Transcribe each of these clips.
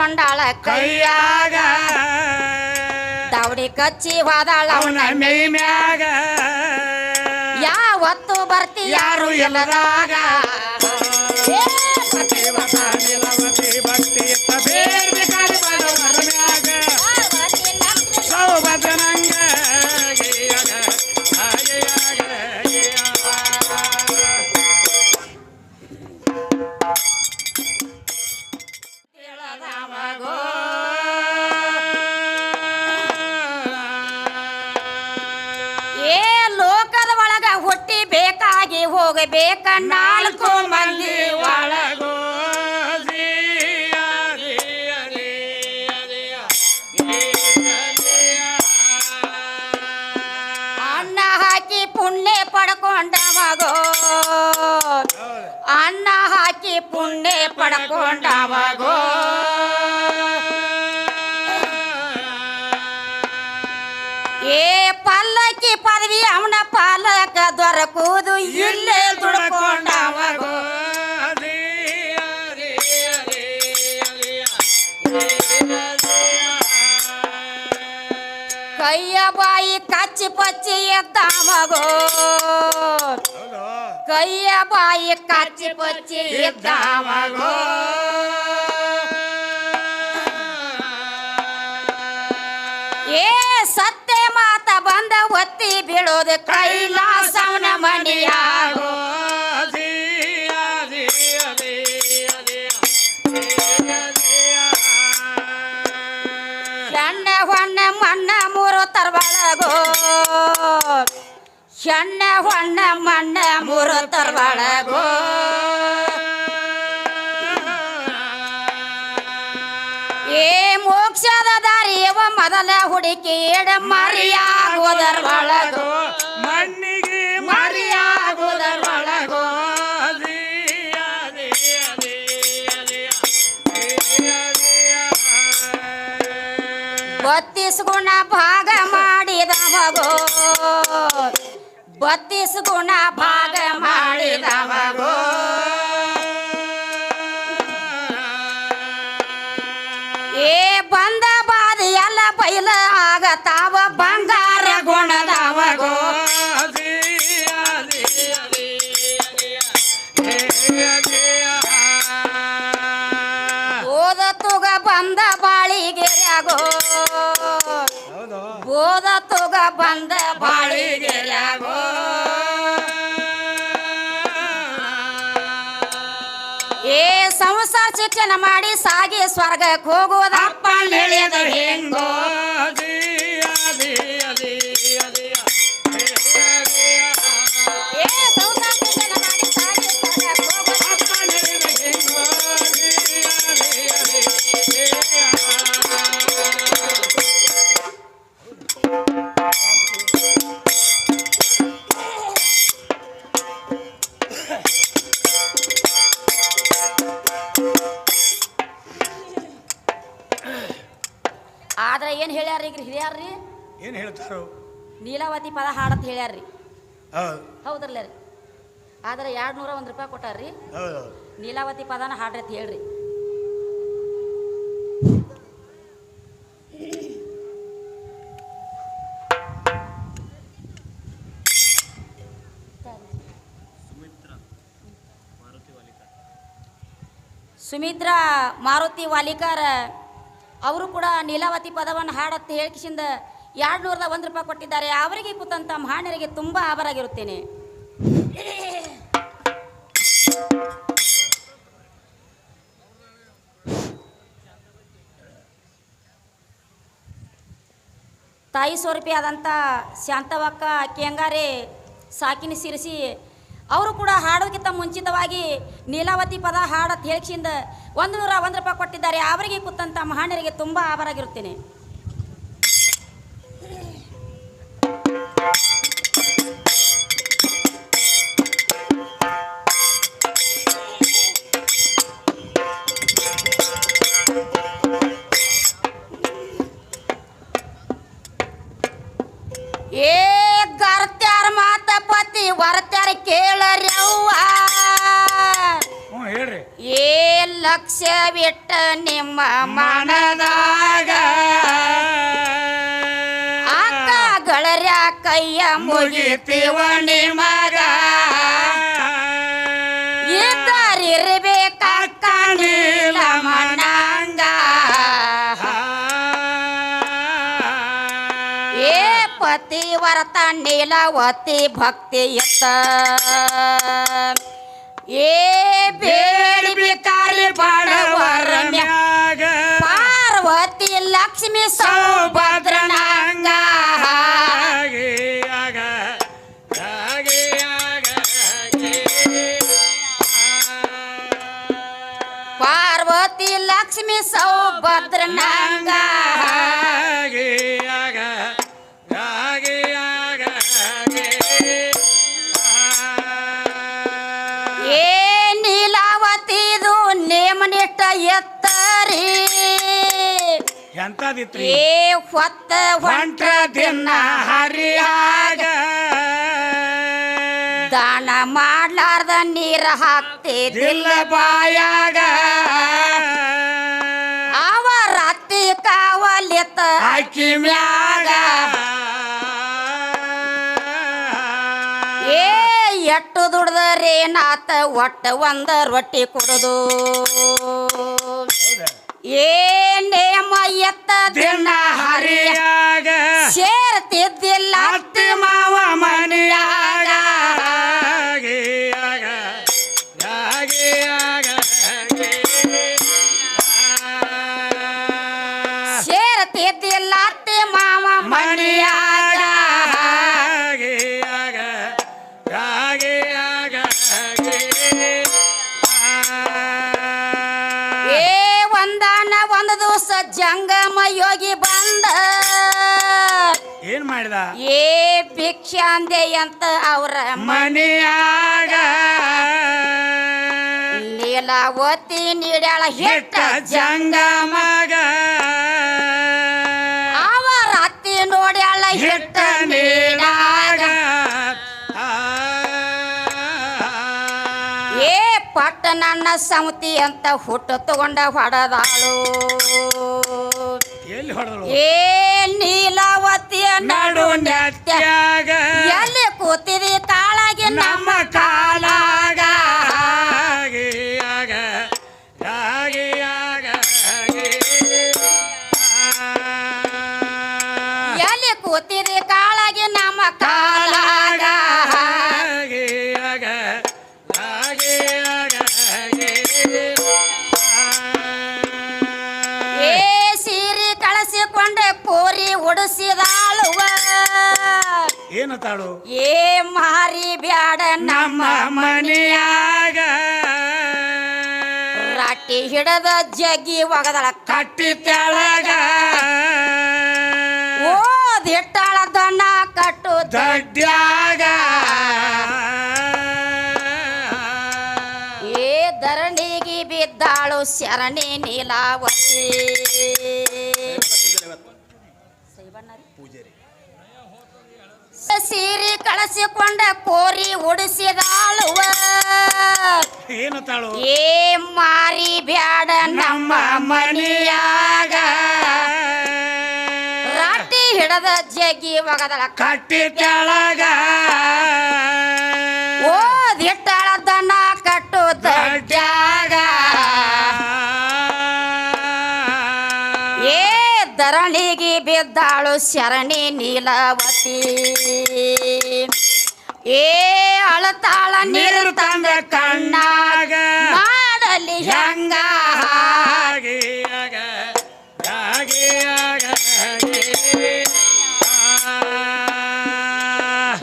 ಕೊಂಡಾಳ ಕೈಯಾಗ ದಾವಡಿ ಕಚ್ಚಿ ಹೋದಾಳ ಅವನ ಮೈ ಮ್ಯಾಗ ಯಾವತ್ತು ಬರ್ತಿ ಯಾರು ಎಲ್ಲರಾಗ ನಿಲವತಿ ಭಕ್ತಿ ಬೇರ್ಬೇಕಾದ ಬಡವರ ಮ್ಯಾಗ ಸೌಭದ್ರಂಗ ಲೋಕದ ಒಳಗ ಹುಟ್ಟಿ ಬೇಕಾಗಿ ಹೋಗಬೇಕ ನಾಲ್ಕು ಮಂದಿ ಒಳಗೋ ಅನ್ನ ಹಾಕಿ ಪುಣ್ಯ ಪಡ್ಕೊಂಡ ಮಗೋ ಅನ್ನ ಹಾಕಿ ಪುಣ್ಯ ಪಡ್ಕೊಂಡ ಮಗೋ ಏ ಪಲ್ಲಕ್ಕಿ ಪದವಿ ಅವನ ಪಾಲಕ ದೊರಕುವುದು ಇಲ್ಲೇ ದುಡ್ಕೊಂಡ ಮಗೋ ಕೈಯ ಬಾಯಿ ಕಚ್ಚಿ ಪಚ್ಚಿ ಎದ್ದ ಮಗೋ ಕೈಯ ಬಾಯಿ ಕಚ್ಚಿ ಪಚ್ಚಿ ಎದ್ದ ಮಗೋ ಏ ಸತ್ಯ ಮಾತ ಬಂದ ಒತ್ತಿ ಬೀಳೋದು ಕೈಲಾಸವನ ಮಣಿಯಾಗೋ ಸಣ್ಣ ಹೊಣ್ಣ ಮಣ್ಣ ಮೂರು ತರ್ಬಳಗೋ ಸಣ್ಣ ಹೊಣ್ಣ ಮಣ್ಣ ಮೂರು ತರ್ಬಳಗೋ ಏ ಮೋಕ್ಷದ ದಾರಿಯವ ಮೊದಲ ಹುಡುಕಿ ಎಡ ಮರಿಯಾಗೋದರ್ವಳಗೋ ಮಣ್ಣಿಗೆ ಮರಿಯಾಗೋದರ್ವಳಗೋ ಬತ್ತೀಸ್ ಗುಣ ಭಾಗ ಮಾಡಿದ ಮಗೋ ಬತ್ತೀಸ್ ಗುಣ ಭಾಗ ಮಾಡಿದ ಮಗೋ ಏ ಬಂದ ಬಾದ ಎಲ್ಲ ಬೈಲ ಆಗತಾವ ಬಂಗಾರ ಗುಣದವಗೋ ಓದ ತುಗ ಬಂದ ಬಾಳಿಗೆರ್ಯಾಗೋ ಓದ ತುಗ ಬಂದ ಬಾಳಿಗೆರ್ಯಾಗೋ ಏ ಸಂಸಾರ ಶಿಕ್ಷಣ ಮಾಡಿ ಸಾಗಿ ಸ್ವರ್ಗಕ್ಕೆ ಹೋಗೋದಪ್ಪ ಹೇಳಿದ ಹೆಂಗೋ ಏ ಸಂಸಾರ ಶಿಕ್ಷಣ ಮಾಡಿ ಸಾಗಿ ಸ್ವರ್ಗಕ್ಕೆ ಹೋಗೋದಪ್ಪ ಹೇಳಿದ ಹೆಂಗೋ ಆದ್ರೆ ಏನ್ ಹೇಳ್ಯಾರ್ರಿ ಈಗ ಹಿರಿಯಾರ್ರಿ ಏನ್ ಹೇಳ್ತಾರೋ ನೀಲಾವತಿ ಪದ ಹಾಡತ್ ಹೇಳ್ಯಾರ್ರಿ ಹೌದು ಹೌದ್ರಲ್ಲ ರೀ ಆದ್ರೆ 201 ರೂಪಾಯಿ ಕೊಟ್ಟಾರ್ರಿ ಹೌದು ನೀಲಾವತಿ ಪದನ ಹಾಡ್ರಿ ಅಂತ ಹೇಳ್ರಿ ಸುಮಿತ್ರಾ ಮಾರುತಿ ವಾಲಿಕಾರ್ ಅವರು ಕೂಡ ನೀಲಾವತಿ ಪದವನ್ನು ಹಾಡತ್ತ ಹೇಳಿಕಿಸಿಂದ 201 ರೂಪಾಯಿ ಕೊಟ್ಟಿದ್ದಾರೆ. ಅವರಿಗೆ ಕೂತಂತ ಮಹಾಣ್ಯರಿಗೆ ತುಂಬಾ ಆಭಾರಾಗಿರುತ್ತೇನೆ. ತಾಯಿ ಸ್ವರೂಪಿ ಆದಂಥ ಶಾಂತವಕ್ಕ ಕೆಂಗಾರೆ ಸಾಕಿನಿ ಸಿರಿಸಿ ಅವರು ಕೂಡ ಹಾಡೋದಕ್ಕಿಂತ ಮುಂಚಿತವಾಗಿ ನೀಲಾವತಿ ಪದ ಹಾಡತ್ ಹೇಳಿಸಿಂದ 101 ರೂಪಾಯಿ ಕೊಟ್ಟಿದ್ದಾರೆ. ಅವರಿಗೆ ಕೂತಂತ ಮಹಾಣ್ಯರಿಗೆ ತುಂಬ ಆಭಾರಾಗಿರುತ್ತೇನೆ. ಏ ಗರ್ತ್ಯಾರ ಮಾತ ಪತಿ ವರತ್ಯಾರ ಕೇಳರ್ಯವ್ವ ಹೇಳ್ರಿ. ಏ ಲಕ್ಷ ಲಕ್ಷ್ಯವಿಟ್ಟ ನಿಮ್ಮ ಮನದಾಗ ಅಕ್ಕ ಗಳರ್ಯ ಕೈಯ ಮುಗಿತೀವ ನಿಮಗ ಇದ್ದರಿರ್ಬೇಕಕ್ಕ ನೀಲಮನಂಗ ಏ ಪತಿವರತ ನೀಲವತಿ ಭಕ್ತಿ ಎತ್ತ ಏ ಬೇಡಿ ಬಿಕಾರಿ ಬಡವರ ಮ್ಯಾಗ ಪಾರ್ವತಿ ಲಕ್ಷ್ಮಿ ಸೌಭದ್ರನಾಂಗ ಪಾರ್ವತಿ ಲಕ್ಷ್ಮಿ ಸೌಭದ್ರನಾಂಗ ಏ ನೀಲಾವತಿದು ನೇಮನಿಷ್ಠ ಎತ್ತರಿ ಎಂತದಿತ್ರಿ ಏ ಹೊತ್ತ ಹೊಂಟ್ರ ದಿನ ಹರಿಯಾಗ ದಾನ ಮಾಡ್ಲಾರ್ದ ನೀರ ಹಾಕ್ತಿದ್ದಿಲ್ಲ ಬಾಯಾಗ ಅವರ ಅತ್ತಿ ಕಾವಲಿತ್ತ ಅಕ್ಕಿ ಮ್ಯಾಗ ಏ ಎಟ್ಟು ದುಡ್ದರೇನಾತ ಒಟ್ಟ ಒಂದ ರೊಟ್ಟಿ ಕೊಡುದು ಏ ನೇಮ ಎತ್ತ ದಿನ ಹರಿಯಾಗ ಸೇರ್ತಿದ್ದಿಲ್ಲ ಅತ್ತಿ ಮಾವ ಮನೆಯಾಗ ಸೇರ್ತಿದ್ದಿಲ್ಲ ಅತ್ತಿ ಮಾವ ಮನೆಯಾಗ ಏ ಒಂದಾನ ಒಂದು ದಿವಸ ಜಂಗಮ ಯೋಗಿ ಬಂದ ಏನ್ ಮಾಡಿದ ಏ ಭಿಕ್ಷಾಂದೆ ಅಂತ ಅವರ ಮನೆಯಾಗ ಲೀಲಾವತಿ ನೀಡ್ಯಾಳ ಹಿಟ್ಟ ಜಂಗಮಗ ಅವರ ಅತ್ತಿ ನೋಡ್ಯಾಳ ಹಿಟ್ಟ ನೀಡಾಗ ಏ ಪಟ್ಟ ನನ್ನ ಸಮತಿ ಅಂತ ಹುಟ್ಟು ತಗೊಂಡ ಹೊಡೆದಾಳು ಎಲ್ಲಿ ಹೊಡೆದಳು ಏ ನೀಲಾವತಿಯ ನಡು ನೆತ್ಯಾಗ ಎಲ್ಲಿ ಕೂತಿದಿ ಕಾಳಾಗಿ ನಮ್ಮ ಕಾಲಾಗ ಎಲ್ಲಿ ಕೂತಿದಿ ಕಾಳಾಗಿ ನಮ್ಮ ಕಾಲಾಗ ಏ ಸೀರೆ ಕಳಿಸಿಕೊಂಡೆ ಕೋರಿ ಉಡಿಸಿದಾಳುವ ಏನತಾಳು ಏ ಮಾರಿ ಬ್ಯಾಡ ನಮ್ಮ ಮನೆಯಾಗ ರಾಟಿ ಹಿಡದ ಜಗ್ಗಿ ಒಗದಳ ಕಟ್ಟಿ ತೆಳಗ ಓದಿಟ್ಟಾಳ ದಣ್ಣ ಕಟ್ಟು ದಡ್ಡ್ಯಾಗ ಏ ಧರಣಿಗೆ ಬಿದ್ದಾಳು ಶರಣಿ ನೀಲಾವತಿ ಸೀರೆ ಕಳಿಸಿಕೊಂಡ ಕೋರಿ ಉಡಿಸಿದಾಳುವ ಏನತಾಳು ಏ ಮಾರಿ ಬ್ಯಾಡ ನಮ್ಮ ಮನೆಯಾಗ ರಾಟಿ ಹಿಡದ ಜಗ್ಗಿ ಒಗದಳ ಕಟ್ಟಿ ತೆಳಗ ಓದಿಟ್ಟಾಳ ದನ ಕಟ್ಟು ದಡ್ಡ್ಯಾಗ ಏ ಧರಣಿಗೆ ಬಿದ್ದಾಳು ಶರಣಿ ನೀಲಾವತಿ ಏ ಅಳತಾಳ ನೀರು ತಂದ ಕಣ್ಣಾಗ ಮಾಡಲಿ ಹೆಂಗ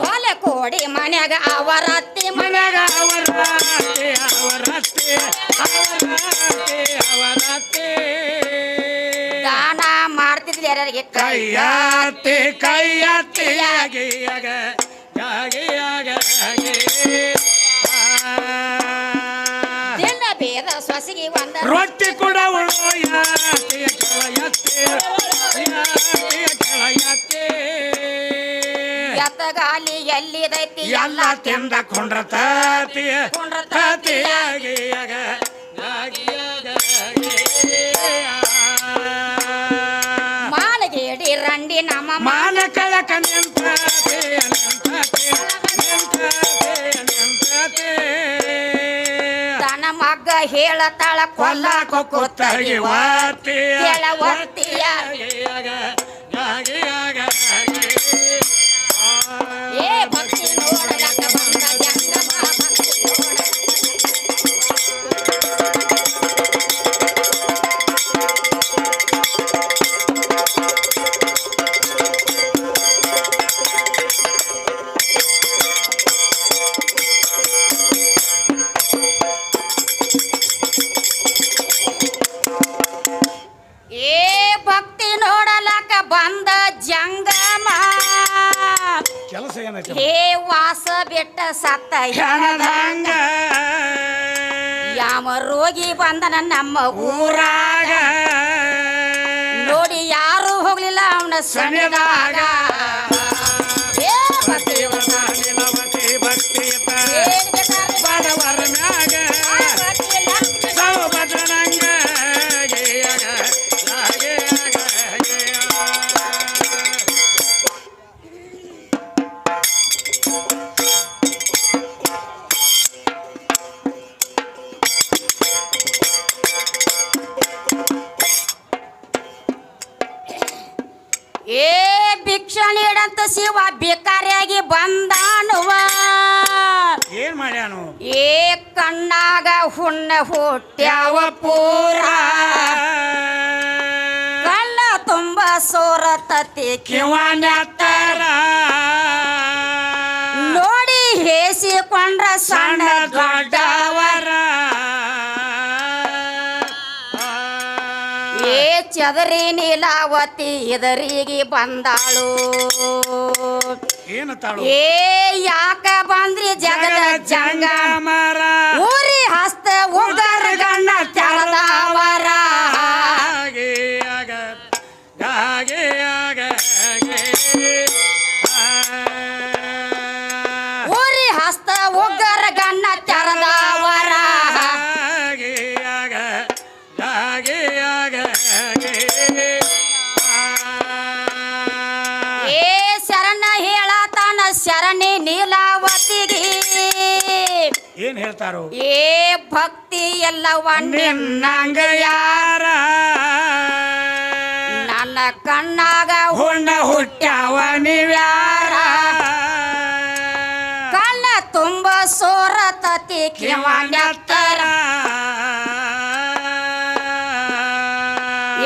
ಹೊಲೆ ಕೋಡಿ ಮನ್ಯಾಗ ಅವರತ್ತಿ ಮನೆಗ ಅವರತ್ತೆ ದಾನ ಮಾಡ್ತಿದ್ಲಿ ಯಾರ್ಯಾರಿಗೆ ಕೈಯತ್ತಿಯಾಗಿ ದಿನ ಬೇದ ಸೊಸಿಗೆ ಒಂದ ರೊಟ್ಟಿ ಕೂಡ ಎತ್ತಗಾಲಿ ಎಲ್ಲಿದೈತಿ ಎಲ್ಲ ತಿಂದ ಕೊಂಡ್ರತಾತಿ ರಂಡಿ ನಮ್ಮ ಮಾನ ಕಳಕ ನಿಂತತೆ ನಿಂತತೆ ನಿಂತತೆ ತನ್ನ ಮಗ್ಗ ಹೇಳತಾಳ ಕೊಲ್ಲಾಕ ಕೂತಗಿವಾತಿ ಕೆಳವರ್ತಿಯ ಏ ಭಕ್ತಿ ನೋಡಲಕ ಬಂದ ಜಂಗಮ ಭಕ್ತಿ ಏ ಭಕ್ತಿ ನೋಡಲಕ ಬಂದ ಜಂಗಮ ಕೆಲಸ ಏನೈತಿ ಹೇ ವಾಸ ಬೆಟ್ಟ ಸತ್ತ ಹೆಣದಂಗ ಯಾಮ ರೋಗಿ ಬಂದನ ನಮ್ಮ ಊರಾಗ ನೋಡಿ ಯಾರು ಹೋಗ್ಲಿಲ್ಲ ಅವನ ಸನಿದಾಗ ಏ ಭಕ್ತಿ ನಿಲವತಿ ಭಕ್ತಿಯುತ ಏನ್ ಬೇಕಾದ್ರೆ ಬಡವರ ಮ್ಯಾಗ ಆ ಭಕ್ತಿ ಲಕ್ಷ್ಮಿ ಸೌಭದ್ರನಂಗ ಏ ಭಿಕ್ಷಾ ನೀಡಂತ ಶಿವ ಭಿಕಾರಿಯಾಗಿ ಬಂದಾನುವ ಏನ್ ಮಾಡ್ಯಾನು ಏ ಕಣ್ಣಾಗ ಹುಣ್ಣ ಹುಟ್ಟ್ಯಾವ ಪೂರ ಕಣ್ಣ ತುಂಬ ಸೋರತತಿ ಕಿವಾನ್ಯಾತ್ತಾರ ನೋಡಿ ಹೇಸಿಕೊಂಡ್ರ ಸಣ್ಣ ದೊಡ್ಡವರ ಏ ಚದರಿ ನೀಲಾವತಿ ಎದರಿಗೆ ಬಂದಾಳು ಏನತ್ತಾಳು ಏ ಯಾಕ ಬಂದ್ರಿ ಜಗದ ಜಂಗ ಮರ ಊರಿ ಹಸ್ತ ಉಗರ ಗಣ್ಣ ತೆರದವರ ಊರಿ ಹಸ್ತ ಉಗರ ಗಣ್ಣ ತೆರದವರ ಏ ಶರಣ ಹೇಳತಾನ ಶರಣಿ ನೀಲಾವತಿಗೆ ಏನ್ ಹೇಳ್ತಾರು ಏ ಭಕ್ತಿ ಎಲ್ಲವ ನಿನ್ನಂಗ ಯಾರ ನನ್ನ ಕಣ್ಣಾಗ ಹುಣ್ಣ ಹುಟ್ಟ್ಯಾವ ನೀವ್ಯಾರ ಕಣ್ಣ ತುಂಬ ಸೋರತತಿ ಕಿವಾನ್ಯತ್ತರ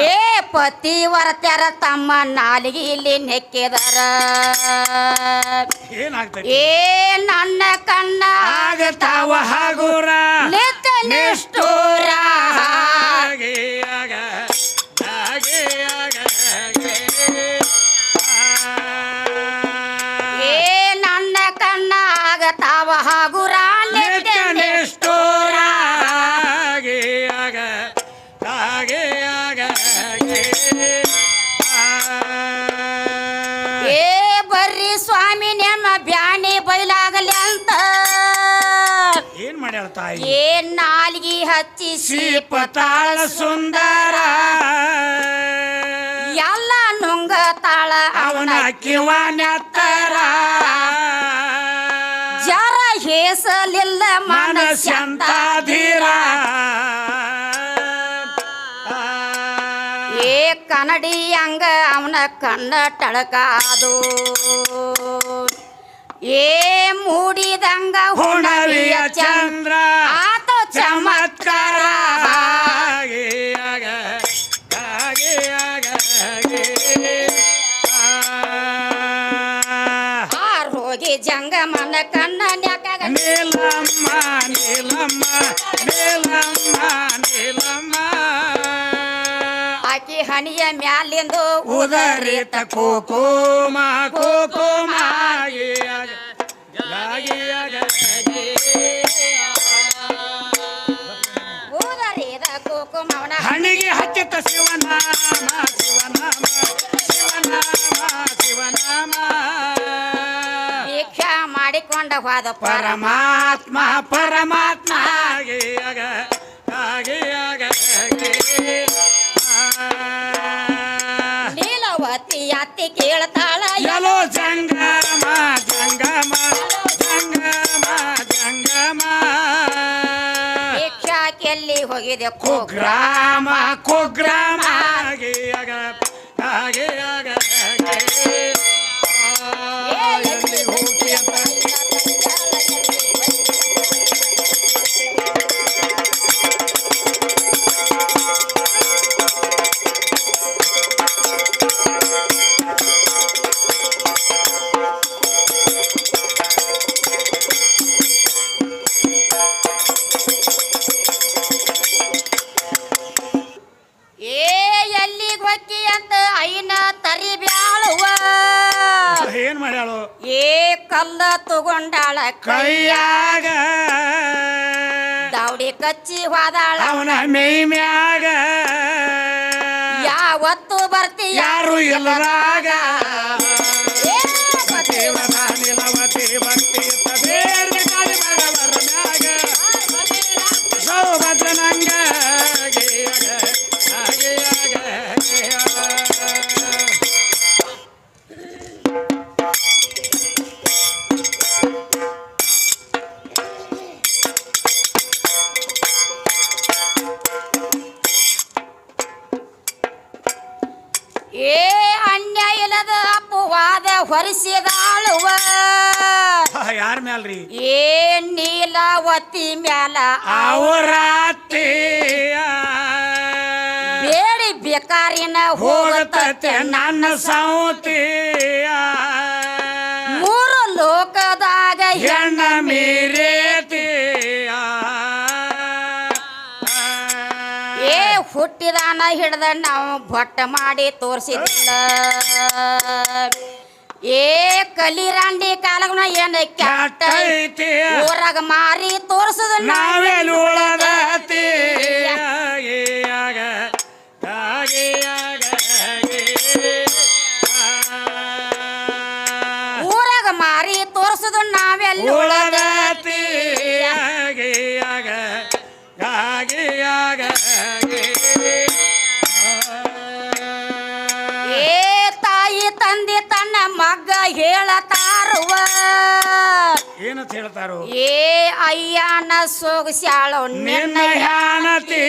ಏ ಪತಿವರ್ತ್ಯರ ತಮ್ಮ ನಾಲಿಗೆಯಲ್ಲಿ ನೆಕ್ಕಿದರ ಏನಾಗ್ತೈತಿ ಏ ನನ್ನ ಕಣ್ಣ ಆಗತಾವ ಹಗುರ ನಿತ್ಯ ನಿಷ್ಠೂರ ಏ ನನ್ನ ಕಣ್ಣ ಆಗತಾವ ಹಗುರ ನಿತ್ಯ ನಿಷ್ಠೂರ ಏ ಬರ್ರಿ ಸ್ವಾಮಿ ನಿಮ್ಮ ಬ್ಯಾನಿ ಬಯಲಾಗಲಿ ಅಂತ ಏನ್ ಮಾಡ್ಯಾಳ ತಾಯಿ ಏ ನಾಲ್ಗಿ ಹಚ್ಚಿ ಸೀಪತಾಳ ಸುಂದರ ಎಲ್ಲ ನುಂಗ ತಾಳ ಅವನ ಕಿವಾನ್ಯತ್ತರ ಜರ ಹೇಸಲಿಲ್ಲ ಮನಸ್ಸಂತ ಮನಸ್ಸಂತಾಧೀರ ಏ ಕನ್ನಡಿ ಹಂಗ ಅವನ ಕಣ್ಣ ಟಳಕಾದು ಏ ಮೂಡಿದಂಗ ಹುಣವಿಯ ಚಂದ್ರ ಆತ ಚಮತ್ಕಾರ ಆರ್ ಹೋಗಿ ಜಂಗಮನ ಕಣ್ಣ ನ್ಯಾಕಾಗ ನೀಲಮ್ಮ ನೀಲಮ್ಮ ನೀಲಮ್ಮ ನೀಲಮ್ಮ ಆಕಿ ಹನಿಯ ಮ್ಯಾಲಿಂದು ಉದರಿತ ಕುಕುಮ ಕುಕುಮ ಉದರಿದ ಕುಕುಮವನ ಹಣಿಗೆ ಹಚ್ಚಿತ ಶಿವನಾಮ ಶಿವನಾಮ ಶಿವನಾಮ ಶಿವನಾಮ ದೀಕ್ಷಾ ಮಾಡಿಕೊಂಡ ಹೋದ ಪರಮಾತ್ಮ ಪರಮಾತ್ಮ ನೀಲವತಿ ನೀಲಾವತಿ ಅತ್ತಿ ಕೇಳ್ತಾಳ ಎಲೋ ಜಂಗಮ ಜಂಗಮ ಜಂಗಮ ಜಂಗಮ ಭಿಕ್ಷಾಕೆಲ್ಲಿ ಹೋಗಿದೆ ಕುಗ್ರಾಮ ಕುಗ್ರಾಮ ಹಾಗೆ ಆಗ ಹಾಗೆ ಆಗ ಎಲ್ಲಿ ಹೋಗಿ ಅಂತ ಎಲ್ಲಿಗ್ ಹೊಕ್ಕಿ ಅಂತ ಐನ ತರಿ ಬ್ಯಾಳುವ ಏನ್ ಮಾಡ್ಯಾಳು ಕಲ್ಲ ತಗೊಂಡಾಳ ಕೈಯಾಗ ದಾವಡಿ ಕಚ್ಚಿ ಹೋದಾಳ ಅವನ ಮೈ ಮ್ಯಾಗ ಯಾವತ್ತು ಬರ್ತೀಯ ಯಾರು ಇಲ್ಲದಾಗ ನೀಲವತಿ ಭಕ್ತಿ ಬೇರೆ ಗಾಳಿ ಮಗವರ ಮ್ಯಾಗ ಸೌಭದ್ರ ನಂಗ ಅನ್ಯಾಯ ಇಲ್ಲದ ಅಪವಾದ ಹೊರಿಸಿದಾಳುವ ಯಾರ ಮ್ಯಾಲ್ರಿ ನೀಲಾವತಿ ಮ್ಯಾಲ ಅವರಾತಿ ಬೇಡಿ ಬೇಕಾರಿನ ಹೋಗತತೆ ನನ್ನ ಸೌತಿ ಮೂರು ಲೋಕದಾಗ ಹೆಣ್ಣ ಮೀರೇತಿ ಹುಟ್ಟಿದಾನ ಹಿಡ್ದ ನಾವು ಭಟ್ಟ ಮಾಡಿ ತೋರ್ಸಿದ್ದಿಲ್ಲ ಕಲಿರಾಂಡಿ ಕಾಲಗನ ಏನ ಕೆಟ್ಟೈತಿ ಊರಾಗ ಮಾರಿ ತೋರ್ಸುದ ನಾವೆಲ್ಲ ಉಳದತಿ ಊರಾಗ ಮಾರಿ ತೋರ್ಸುದ ನಾವೆಲ್ಲ ಉಳದತಿ ತಾಯಿ ತಂದೆ ತನ್ನ ಮಗ್ಗ ಹೇಳತಾರುವ ಏನಂತ ಹೇಳ್ತಾರೋ ಅಯ್ಯನ ಸೋಗಸ್ಯಾಳು ನಿನ್ನ ಹ್ಯಾನತಿ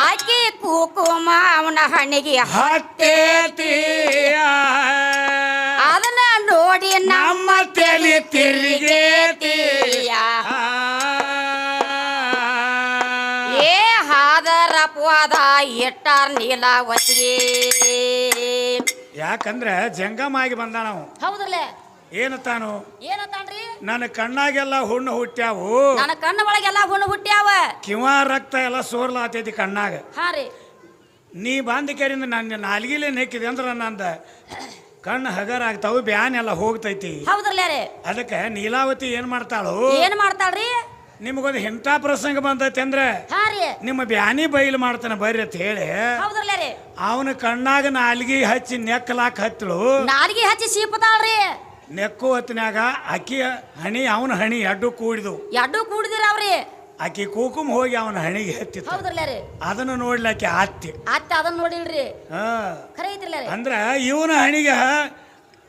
ಆಕಿ ಕುಕುಮ ಅವನ ಹಣಿಗೆ ಹತ್ತೇತಿ ಅದನ್ನ ನೋಡಿ ನಮ್ಮ ತಲೆ ತಿರುಗೇತಿ ಹಾದರಪವಾದ ಇಟ್ಟಾರ ನೀಲಾವತಿಗೆ ಯಾಕಂದ್ರ ಜಂಗಮಾಗಿ ಬಂದ ನಾವು ಹೌದಲ್ಲ ಏನತ್ತಾನು ಏನತ್ತಾನ್ರಿ ನನ್ನ ಕಣ್ಣಾಗೆಲ್ಲ ಹುಣ್ಣು ಹುಟ್ಟ್ಯಾವು ನನ್ನ ಕಣ್ಣ ಒಳಗೆಲ್ಲ ಹುಣ್ಣು ಹುಟ್ಟ್ಯಾವ ಕಿವ ರಕ್ತ ಎಲ್ಲ ಸೋರ್ಲಾತೈತಿ ಕಣ್ಣಾಗ ಹಾ ರೀ ನೀ ಬಂದ ಕೇರಿಂದ ನನ್ನ ನಾಲ್ಗಿಲೆ ನೆಕ್ಕಿದೆ ಅಂದ್ರ ನಂದ ಕಣ್ಣು ಹಗರ ಆಗ್ತಾವು ಬ್ಯಾನ್ ಎಲ್ಲ ಹೋಗ್ತೈತಿ ಹೌದ್ರಲ್ಲ ರೀ ಅದಕ್ಕೆ ನೀಲಾವತಿ ಏನ್ ಮಾಡ್ತಾಳು ಏನ್ ಮಾಡ್ತಾಳ್ರಿ ನಿಮಗೊಂದು ಎಂತ ಪ್ರಸಂಗ ಬಂದೈತಿ ಅಂದ್ರೆ ಹಾ ರೀ ನಿಮ್ಮ ಬ್ಯಾನಿ ಬೈಲ್ ಮಾಡ್ತಾನೆ ಬರ್ರಿ ಅಂತ ಹೇಳಿ ಹೌದ್ರಲ್ಲ ರೀ ಅವನ ಕಣ್ಣಾಗ ನಾಲ್ಗಿ ಹಚ್ಚಿ ನೆಕ್ಕಲಾಕ ಹತ್ತಳು ನಾಲ್ಗಿ ಹಚ್ಚಿ ಸೀಪತಾಳ್ರಿ ನೆಕ್ಕು ಹೊತ್ತಿನಾಗ ಅಕ್ಕಿ ಹಣಿ ಅವನ ಹಣಿ ಎಡ್ಡು ಕೂಡಿದು ಎಡ್ಡು ಕೂಡಿದಿರ ಅವ್ರಿ ಆಕಿ ಕೂಕುಮ್ ಹೋಗಿ ಅವನ ಹಣಿಗೆ ಹತ್ತಿತ್ತು ಹೌದ್ರಲ್ಲ ರೀ ಅದನ್ನು ನೋಡ್ಲಾಕಿ ಆತ್ತಿ ಅತ್ತ ಅದನ್ನ ನೋಡಿಲ್ರಿ ಖರೆ ಐತಿಲ್ಲ ರೀ ಅಂದ್ರ ಇವನ ಹಣಿಗೆ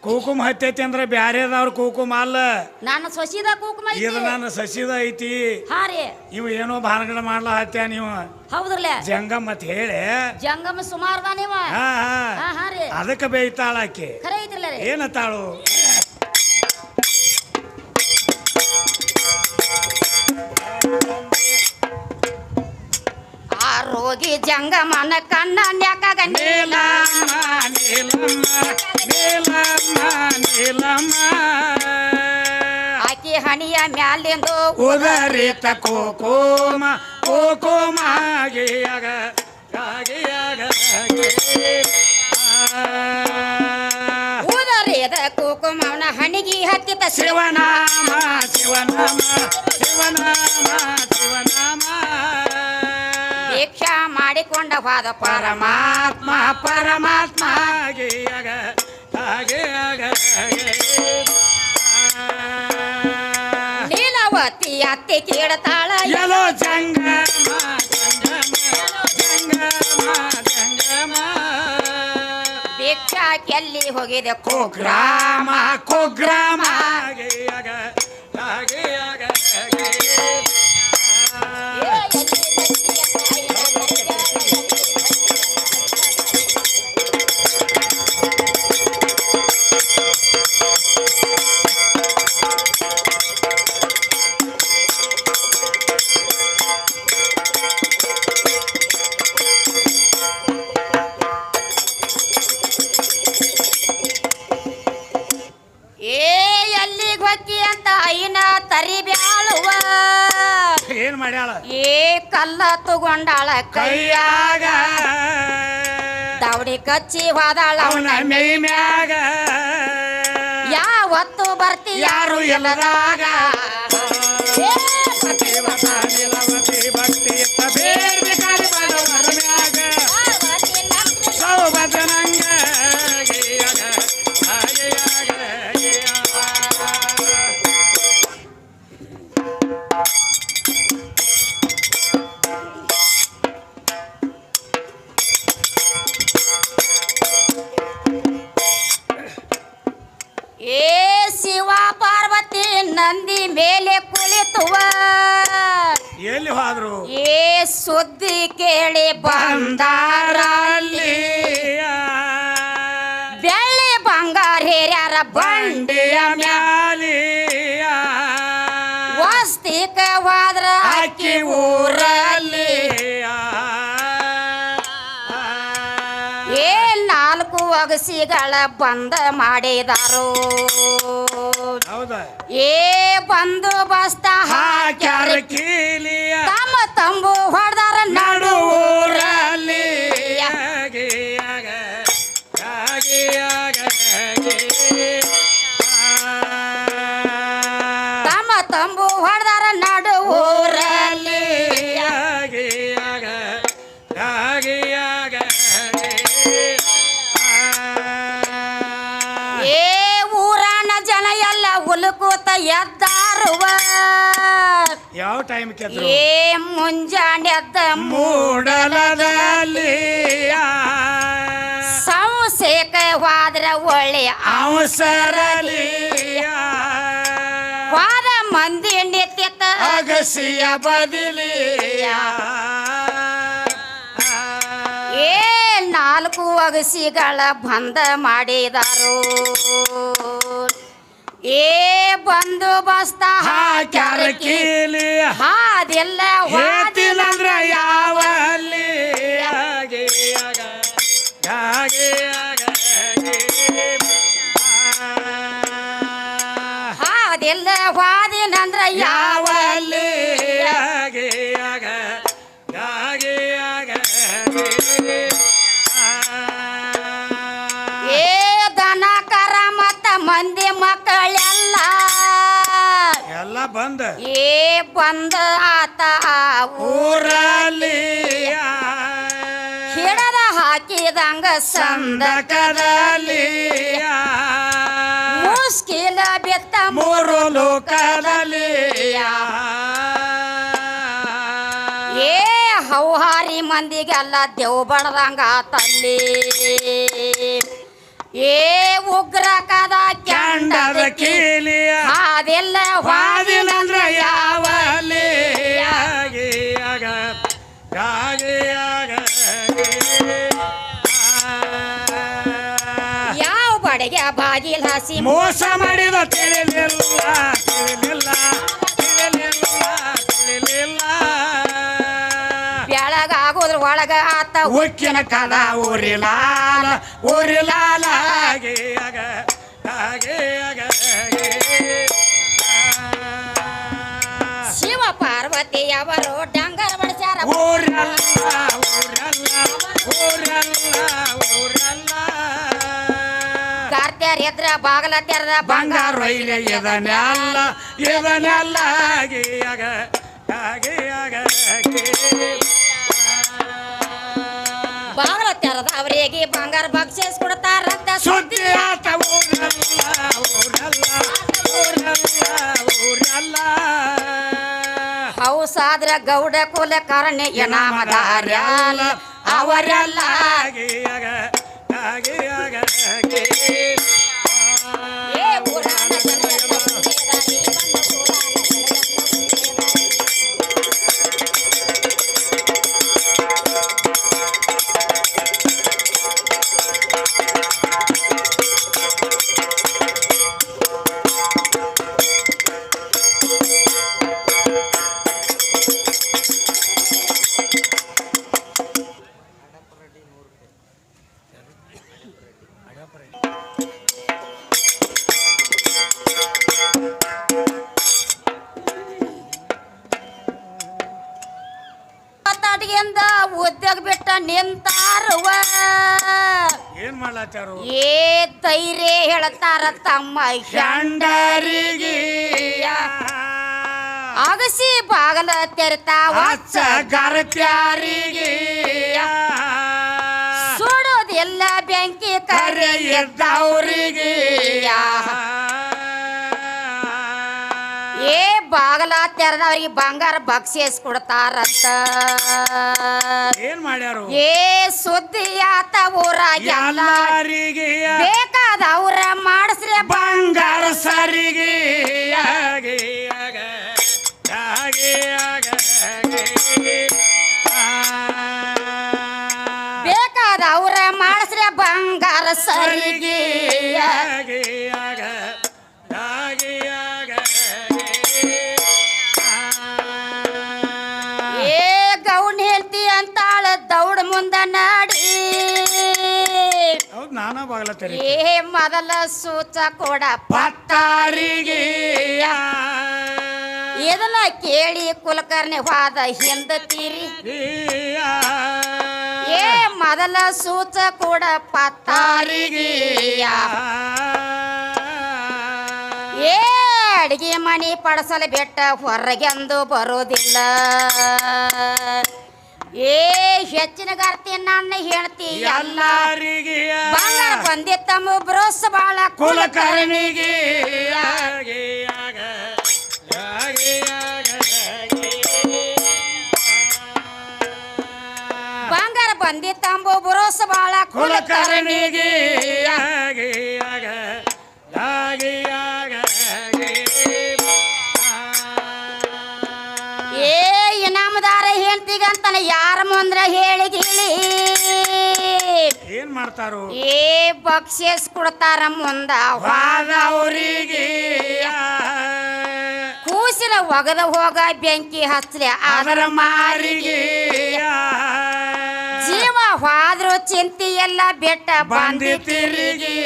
ಕೂಕುಮ್ ಹತ್ತೈತಿ ಅಂದ್ರ ಬ್ಯಾರೆದವ್ರ ಕೂಕುಮ್ ಅಲ್ಲ ನನ್ನ ಸೊಸಿದ ಕುಕುಮ ಇದು ನನ್ನ ಸಸಿದ ಐತಿ ಹಾ ರೀ ಇವ ಏನೋ ಭಾನಗಡ ಮಾಡ್ಲಾ ಹತ್ಯ ನೀವು ಹೌದ್ರಲ್ಲ ಜಂಗಮ್ ಮತ್ ಹೇಳಿ ಜಂಗಮ ಸುಮಾರ್ದ ನೀವ ಹಾ ಹಾ ರೀ ಅದಕ್ಕೆ ಬೇಯ್ತಾಳ ಆಕಿ ಖರೆ ಐತಿಲ್ಲ ರೀ ಏನತ್ತಾಳು ಆ ರೋಗಿ ಜಂಗಮನ ಕಣ್ಣ ನ್ಯಾಕಾಗ ನೀಲಮ್ಮ ನೀಲಮ್ಮ ನೀಲಮ್ಮ ನೀಲಮ್ಮ ಆಕಿ ಹಣಿಯ ಮ್ಯಾಲಿಂದು ಉದರಿತ ಕೋಕೋಮ ಕೋಕೋಮ ಆಗಿಯಾಗ ಆಗಿಯಾಗ ಉದರಿದ ಕುಕುಮವನ ಹಣಿಗಿ ಹತ್ತಿತ ಶಿವನಾಮ ಶಿವನಾಮ ಶಿವನಾಮ ಶಿವನಾಮ ದೀಕ್ಷಾ ಮಾಡಿಕೊಂಡ ಹೋದ ಪರಮಾತ್ಮ ಪರಮಾತ್ಮ ಆಗಿಯಾಗ ಆಗಿಯಾಗ ನೀಲವತಿ ಅತ್ತಿ ಕೇಳತಾಳ ಎಲೋ ಜಂಗಮ ಜಂಗಮ ಜಂಗಮ ಜಂಗಮ ಬಿಡಾಕ್ ಎಲ್ಲಿ ಹೋಗಿದೆ ಕುಗ್ರಾಮ ಕುಗ್ರಾಮ ಎಲ್ಲಿಗ್ ಹೊಕ್ಕಿ ಅಂತ ಐನ ತರಿ ಬ್ಯಾಳುವ ಏನ್ ಮಾಡ್ಯಾಳ ಕಲ್ಲ ತಗೊಂಡಾಳ ಕೈಯಾಗ ದವಡಿ ಕಚ್ಚಿ ಹೋದಾಳ ಅವನ ಮೈ ಮ್ಯಾಗ ಯಾವತ್ತು ಬರ್ತಿ ಯಾರು ಎಲ್ಲದಾಗ ಭಕ್ತಿ ಬೇರೆ ಮ್ಯಾಗ ಸೌಭದ್ರಂಗ ಶಿವ ಪಾರ್ವತಿ ನಂದಿ ಮೇಲೆ ಕುಳಿತುವ ಎಲ್ಲಿ ಹೋದ್ರು ಸುದ್ದಿ ಕೇಳಿ ಬಂದಾರಲ್ಲಿ ಬೆಳ್ಳಿ ಬಂಗಾರ ಹೇರ್ಯಾರ ಬಂಡಿಯ ಮ್ಯಾಲಿಯ ವಸ್ತಿಕ ಹೋದ್ರ ಅಕ್ಕಿ ಊರಲ್ಲಿ ನಾಲ್ಕು ಒಗಸಿಗಳ ಬಂದ ಮಾಡಿದಾರು ಹೌದಾ ಬಂದು ಬಸ್ತ ಹಾಕ್ಯಾರ ಕೀಲಿಯ ತಮ್ಮ ತಂಬು ಹೊಡೆದಾರ ನಡು ಊರಲ್ಲಿ ತಮ್ಮ ತಂಬು ಹೊಡೆದಾರ ನಡು ಊರಲ್ಲಿ ಊರನ ಜನ ಎಲ್ಲ ಉಲುಕೂತ ಎದ್ದಾರುವ ಯಾವ ಟೈಮ್ ಕೆದ್ರು ಮುಂಜಾನೆ ಎದ್ದ ಮೂಡಲದಲ್ಲಿ ಸಂಸೇಕ ಹೋದ್ರ ಒಳ್ಳೆ ಅವಸರಲಿ ಹೋದ ಮಂದಿ ನಿತ್ಯತ ಅಗಸಿಯ ಬದಲಿಯ ನಾಲ್ಕು ಒಗಸಿಗಳ ಬಂದ ಮಾಡಿದಾರು ಬಂದು ಬಸ್ತ ಹಾಕ್ಯಾರ ಕೀಲಿಯ ಹಾದಿಲ್ಲ ಹೇಳ್ತಿಲ್ಲಂದ್ರ ಯಾವಲ್ಲಿ ಹಾದಿಲ್ಲ ವಾದಿನಂದ್ರ ಯಾವಲ್ಲಿ ದನ ಕರ ಮತ್ತ ಮಂದಿ ಮಕ್ಕಳೆಲ್ಲ ಎಲ್ಲ ಬಂದ ಬಂದ ಆತ ಊರಲ್ಲಿ ಹಿಡದ ಹಾಕಿದಂಗ ಸಂದಕದಲ್ಲಿ ಮುಸ್ಕಿಲ ಬೆತ್ತ ಮೂರು ಲೋಕದಲ್ಲಿ ಹೌಹಾರಿ ಮಂದಿಗೆಲ್ಲ ದೇವ್ ಬಡದಂಗ ತಲ್ಲಿ ಉಗ್ರ ಕದ ಕೆಂಡದ ಕೀಲಿಯ ಅದೆಲ್ಲ ವಾದಿನಂದ್ರ ಯಾವಲ್ಲಿ ಯಾವ ಬಡೆಗೆ ಬಾಗಿಲ್ ಹಸಿ ಮೋಸ ಮಾಡಿದ ತಿಳಿಲಿಲ್ಲ ಬೆಳಗಾಗೋದ್ರ ಒಳಗ ಆತ ಉಕ್ಕಿನ ಕದ ಊರಿಲಾಲ ಶಿವ ಪಾರ್ವತಿ ಅವರು ಡಂಗರ ಬಡಿಸ್ಯಾರ ಕಾರ್ತ್ಯಾರ ಎದ್ರ ಬಾಗಲ ತೆರದ ಬಂಗಾರ ಇದನ್ನೆಲ್ಲ ಬಾಗಲ ತೆರದ ಅವರಿಗೆ ಬಂಗಾರ ಬಕ್ಷಿಸ್ ಕೊಡ್ತಾರಂತ ಸುದ್ದಿ ಆತ ಹೌಸಾದ್ರ ಗೌಡ ಕುಲ ಕರ್ಣೆ ನಾಮಧಾರ್ಯಾಲ ಅವರೆಲ್ಲ ಬಾಪ್ರೆ. ಅಡಿಗೆಂದ ಉದ್ಯೋಗ ಬಿಟ್ಟ ನಿಂತಾರುವ ಏನ್ ಮಾಡ್ಲಾಚಾರು? ಏ ಧೈರ್ಯ ಹೇಳ್ತಾರ ತಮ್ಮ ಹೆಂಡರಿಗೆ ಅಗಸಿ ಬಾಗಲ ತೆರೆತಾವ ಗರತ್ಯಾರಿಗೆ ಸುಡೋದೆಲ್ಲ ಬೆಂಕಿ ಕರೆ ಎದ್ದವ್ರಿಗೆ ಏ ಬಾಗಲ ತೆರೆದವ್ರಿಗೆ ಬಂಗಾರ ಬಕ್ಸೇಸ್ ಕೊಡ್ತಾರಂತ. ಏನ್ ಮಾಡ್ಯಾರು? ಏ ಸುದ್ದಿ ಆತ ಊರಾಗ ಎಲ್ಲರಿಗೆ ಬೇಕಾದವ್ರ ಮಾಡಿಸ್ರೆ ಬಂಗಾರ ಸರಿಗೆ ಬೇಕಾದವ್ರ ಮಾಡಿಸ್ರೆ ಬಂಗಾರ ಸರಿಗೆ. ಏ ಗೌನ್ ಹೇಳ್ತಿ ಅಂತಾಳ ದೌಡ್ ಮುಂದ ನಾಡಿ ಹೌದು ನಾನ ಬಾಗಲ ತೆರೆ ಏ ಮೊದಲ ಸೂಚ ಕೊಡ ಪತ್ತಾರಿಗೆ ಇದನ್ನ ಕೇಳಿ ಕುಲಕರ್ಣಿ ವಾದ ಹಿಂದತೀರಿ. ಏ ಮೊದಲ ಸೂಚ ಕೂಡ ಪತ್ತಾರಿಗೆ ಏ ಅಡಿಗೆ ಮನಿ ಪಡಸಲ ಬೆಟ್ಟ ಹೊರಗೆಂದು ಬರೋದಿಲ್ಲ. ಏ ಹೆಚ್ಚಿನ ಗರ್ತಿ ನನ್ನ ಹೆಣ್ತಿ ಎಲ್ಲರಿಗೆ ಬಂಗಾರ ಬಂದಿತ್ತಮ್ಮ ಬ್ರೋಸ್ ಬಾಳ ಕುಲಕರ್ಣಿಗೆ ಬಂಗಾರ ಬಂದಿತ್ತಂಬು ಬ್ರೋಸ್ ಬಾಳ ಕುಲಕರ್ಣಿಗೆ ಏ ಇನಾಮದಾರ ಹೆಂಡ್ತಿಗಂತನ ಯಾರ ಮುಂದ್ರ ಹೇಳಿ ಗಿಳಿ ಏನ್ ಮಾಡ್ತಾರು? ಏ ಬಕ್ಸೇಸ್ ಕೊಡ್ತಾರ ಮುಂದ ವಾದವರಿಗೆ ಕೂಸಿನ ಒಗದ ಹೋಗ ಬೆಂಕಿ ಹಚ್ಚ್ರೆ ಅದರ ಮಾರಿಗೆ ಜೀವ ಹೋದ್ರು ಚಿಂತಿ ಎಲ್ಲ ಬೆಟ್ಟ ಬಂದಿ ಬಂದಿ ತಿರುಗಿ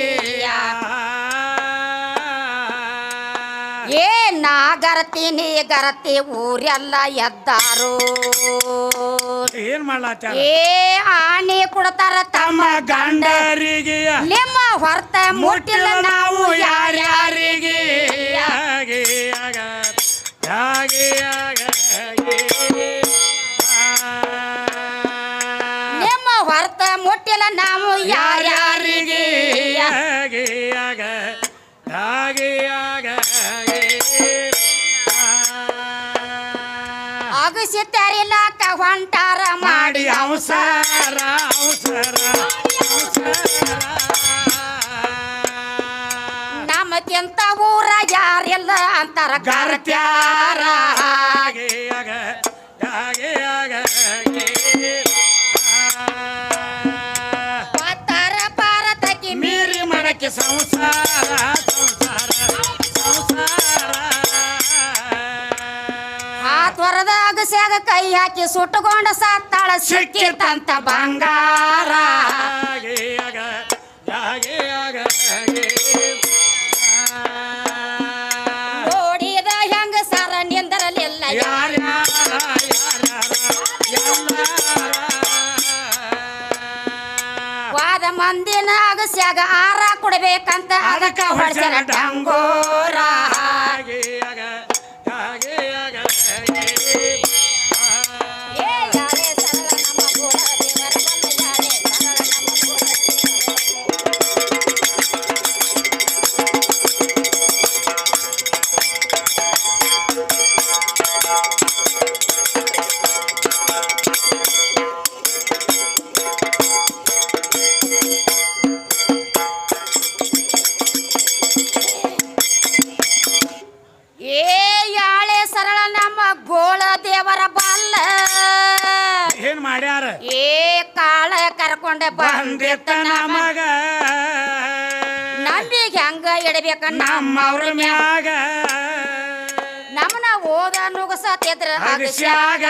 ಏ ನಾ ಗರತಿ ನೀ ಗರತಿ ಊರೆಲ್ಲ ಎದ್ದಾರು. ಏನ್ ಮಾಡ್ಲಾಚಾರ? ಏ ಆಣಿ ಕೊಡ್ತಾರ ತಮ್ಮ ಗಂಡರಿಗೆ ನಿಮ್ಮ ಹೊರತ ಮುಟ್ಟಿಲ್ಲ ನಾವು ಯಾರ್ಯಾರಿಗೆ ನಿಮ್ಮ ಹೊರತ ಮುಟ್ಟಿಲ್ಲ ನಾವು ಯಾರ್ಯಾರಿಗೆ ಅಗಸಿತರಿಲಾಕ ಹೊಂಟಾರ ಮಾಡಿ ಮಾಡಿ ಅವಸರ ನಮಗಿಂತ ಊರ ಯಾರಿಲ್ಲ ಅಂತಾರ ಗರ್ತ್ಯಾರ ಪತ್ತಾರ ಪಾರತಕಿ ಮೀರಿ ಮಾಡಕ್ಕೆ ಸಂಸಾರ ಆ ತ್ವರದ ಅಗಸ್ಯಾಗ ಕೈ ಹಾಕಿ ಸುಟ್ಟುಕೊಂಡ ಸತ್ತಾಳ ಸಿಕ್ಕಿತಂತ ಬಂಗಾರ. ನೋಡಿದ ಹೆಂಗ ಸರ ನಿಂದರಲಿಲ್ಲ ವಾದ ಮಂದಿನ ಅಗಸ್ಯಾಗ ಆರ ಕೊಡ್ಬೇಕಂತ ಅದಕ್ಕ ಹೊಡ್ಸ್ಯಾರ ಡಂಗೋರ. ಏ ಯಾಳೆ ಸರಳ ನಮ್ಮ ಗೋಳ ದೇವರ ಬಲ್ಲ ಯಾಳೆ ಸರಳ ನಮ್ಮ ಗೋಳ ಏ ಯಾಳೆ ಸರಳ ನಮ್ಮ ಗೋಳ ದೇವರ ಬಲ್ಲ ಏನ್ ಮಾಡ್ಯಾರ? ಏ ಕಾಳ ಕರ್ಕೊಂಡ ಬಂದಿತ್ತ ನಮಗ ನಂಬಿಗೆ ಹೆಂಗ ಇಡಬೇಕ ನಮ್ಮವ್ರ ಮ್ಯಾಗ ನಮ್ಮನ ಓದ ನುಗಸತಿದ್ರ ಅಗಸ್ಯಾಗ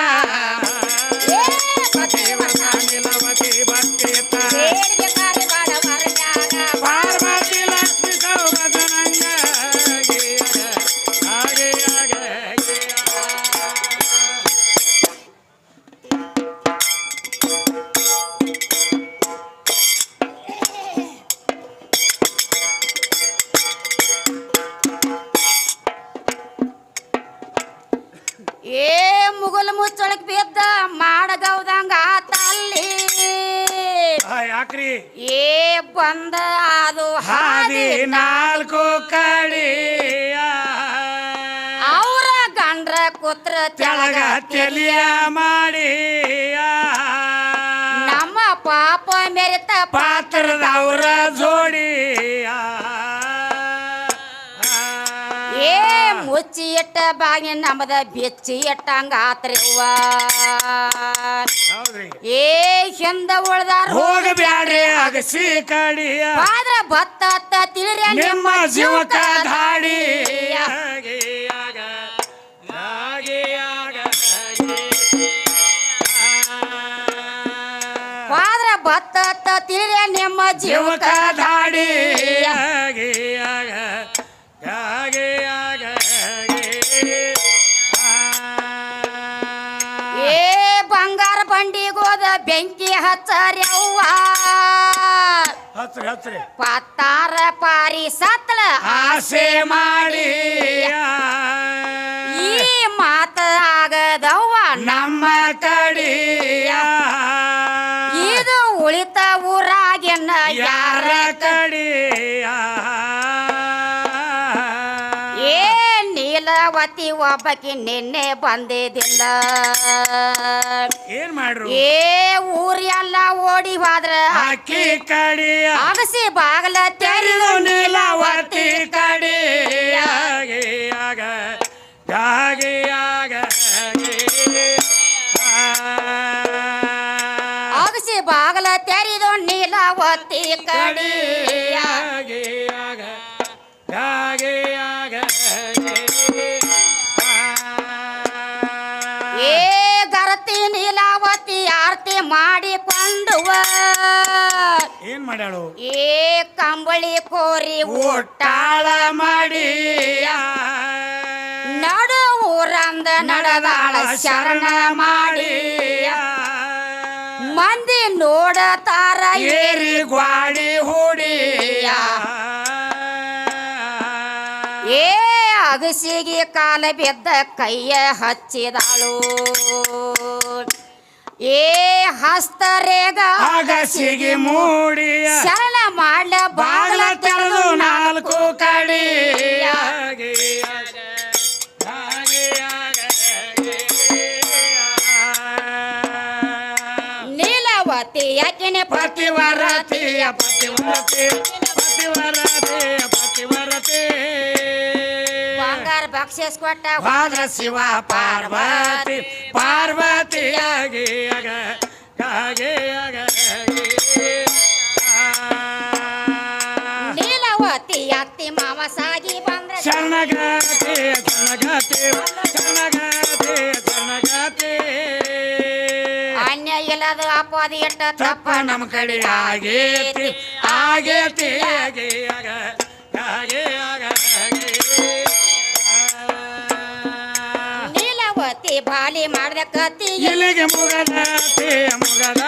ಏ ಬತ್ತೇವರ ನಿಲವತಿ ಬತ್ತಿತ್ತ ಬೇಡ್ಬೇಕಾದ್ರೆ ಬಾಡವರ ಮ್ಯಾಗ ಬಾಳ ಯಾಕ್ರಿ ಏ ಬಂದ ಅದು ಹಾದಿ ನಾಲ್ಕು ಕಡಿ ಅವರ ಗಂಡ್ರ ಕೂತ್ರ ತೆಳಗ ತೆಲಿಯ ಮಾಡಿ ನಮ್ಮ ಪಾಪ ಮೆರೆತ ಪಾತ್ರದ ಜೋಡಿ ಏ ಮುಚ್ಚಿ ಇಟ್ಟ ಬಾಗಿ ನಮ್ಮದ ಬೆಚ್ಚಿ ಇಟ್ಟಂಗ ಆತ್ರಿವ್ವ ಹೌದ್ರಿ ಏ ಹಿಂದ ಉಳ್ದಾರ ಹೋಗಬ್ಯಾಡ್ರಿ ಅಗಸಿ ಕಡಿಯ ಆದ್ರ ಭತ್ತ ತಿಳಿರ ನಿಮ್ಮ ಜೀವಕ ಧಾಡಿ ಆದ್ರ ಭತ್ತ ತಿಳಿರ ನಿಮ್ಮ ಜೀವಕ ಜೀವಕ ಧಾಡಿ ಏ ಬಂಗಾರ ಬಂಡಿಗೋದ ಬೆಂಕಿ ಹಚ್ಚರ್ಯವ್ವ ಹತ್ರಿ ಹತ್ರಿ ಪತ್ತಾರ ಪಾರಿ ಸತ್ಲ ಆಸೆ ಮಾಡಿ ಈ ಮಾತ ಆಗದವ್ವ ನಮ್ಮ ಕಡಿಯ ಇದು ಉಳಿತ ಊರಾಗಿನ ಯಾರ ಕಡಿಯ ಏ ನೀಲವತಿ ಒಬ್ಬಕಿ ನಿನ್ನೆ ಬಂದಿದ್ದಿಲ್ಲ ಏನ್ ಮಾಡ್ರು ಏ ಊರೆಲ್ಲ ಓಡಿ ಹೋದ್ರ ಅಕ್ಕಿ ಕಡಿಯ ಅಗಸಿ ಬಾಗಲ ತೆರೆದು ನೀಲವತಿ ಕಡಿಯ ಅಗಸಿ ಬಾಗಲ ತೆರೆದು ನೀಲವತಿ ಕಡಿಯ ಏ ಗರತಿ ನೀಲಾವತಿ ಆರತಿ ಮಾಡಿಕೊಂಡುವ ಏನ್ ಮಾಡ್ಯಾಳು ಏ ಕಂಬಳಿ ಕೋರಿ ಊಟಾಳ ಮಾಡಿ ನಡು ಊರಂದ ನಡೆದಾಳ ಶರಣ ಮಾಡಿ ಮಂದಿ ನೋಡತಾರ ಏರಿ ಗ್ವಾಡಿ ಹೂಡಿಯ ಏ ಅಗಸಿಗೆ ಕಾಲ ಬಿದ್ದ ಕೈಯ ಹಚ್ಚಿದಾಳು ಏ ಹಸ್ತರೇಗ ಅಗಸಿಗೆ ಮೂಡಿಯ ಶರಣ ಮಾಡ್ಲ ಬಾಗಲ ಬಾಗಲ ತೆರೆದು ತೆರೆದು ನಾಲ್ಕು ಕಡಿ ನೀಲವತಿ ಯಾಕೆನೆ ಪತಿವರತಿಯ ಪತಿವರತಿ ಪತಿವರತಿಯ ಪತಿವರತಿ ಬಂಗಾರ ಬಕ್ಷಿಸ್ ಕೊಟ್ಟ ವಾದ್ರ ಶಿವ ಪಾರ್ವತಿ ಪಾರ್ವತಿಯಾಗಿ ನೀಲವತಿ ಅತ್ತಿ ಮಾವ ಸಾಗಿ ಬಂದ್ರ ಶರಣಗತಿ ಶರಣಗತಿ ಶರಣಗತಿ ಶರಣಗತಿ ಅನ್ಯ ಇಲ್ಲದ ಅಪವಾದಿ ಎಟ್ಟ ತಪ್ಪ ನಮ್ಮ ಕಡೆ ಆಗೇತಿ ಆಗೇತಿ ನೀಲವತಿ ಬಾಲಿ ಮಾಡ್ದ ಕತಿ ಇಲ್ಲಿಗೆ ಮುಗದತಿ ಮುಗದ